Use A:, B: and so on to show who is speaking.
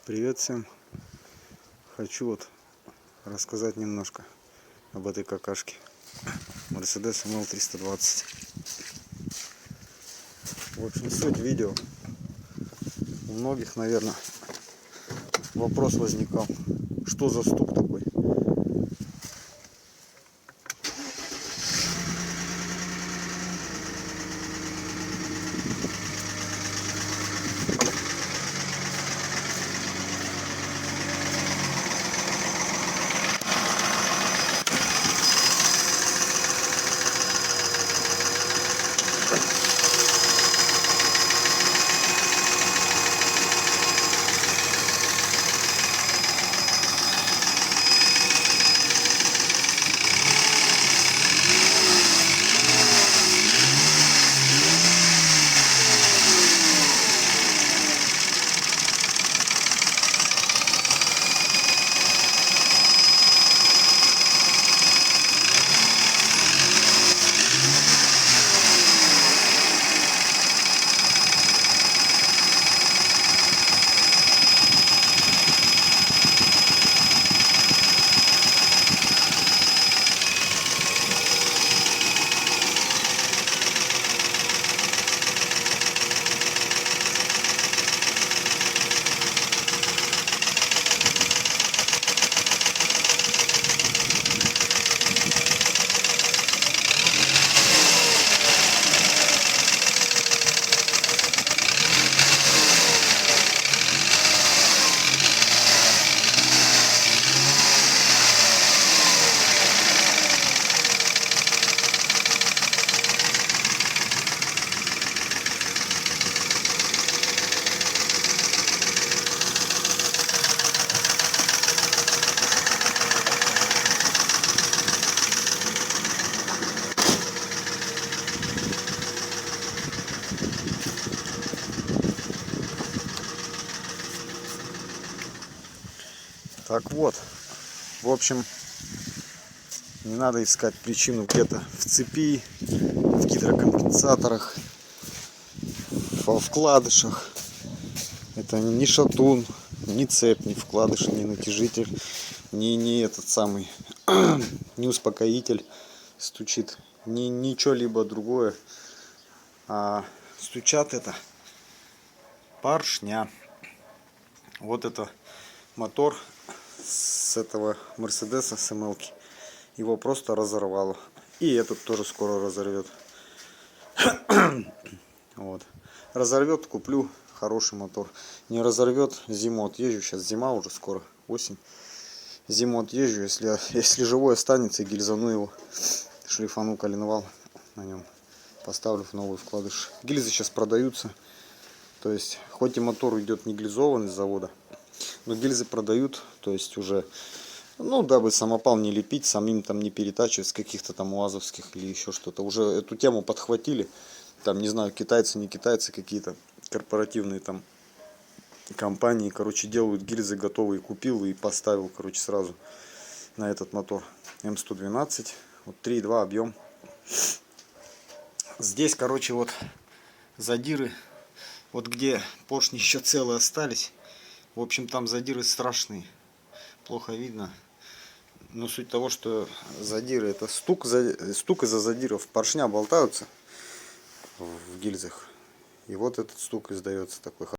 A: Привет всем! Хочу вот рассказать немножко об этой какашке Mercedes ML 320. В общем, суть видео. У многих, наверное, вопрос возникал, что за стук такой. Так вот, в общем, не надо искать причину где-то в цепи, в гидрокомпенсаторах, во вкладышах. Это ни шатун, ни цепь, ни вкладыш, ни натяжитель, ни этот самый, ни успокоитель стучит, ни ничего либо другое. А стучат это поршня. Вот это мотор с этого Мерседеса с ML. Его просто разорвало. И этот тоже скоро разорвет. Вот. Разорвет, куплю хороший мотор. Не разорвет, зиму отъезжу. Сейчас зима уже скоро, осень. Зиму отъезжу, если живой останется, гильзану его, шлифану коленвал на нем, поставлю в новый вкладыш. Гильзы сейчас продаются. То есть, хоть и мотор идет не гильзованный с завода, но гильзы продают, то есть уже, ну, дабы самопал не лепить, самим там не перетачивать с каких-то там уазовских или еще что-то. Уже эту тему подхватили, там, не знаю, китайцы, не китайцы, какие-то корпоративные там компании, короче, делают гильзы готовые, купил и поставил, короче, сразу на этот мотор М112, вот 3,2 объем. Здесь, короче, вот задиры, вот где поршни еще целые остались. В общем, там задиры страшные, плохо видно. Но суть того, что задиры, это стук из-за задиров. Поршня болтаются в гильзах. И вот этот стук издается такой.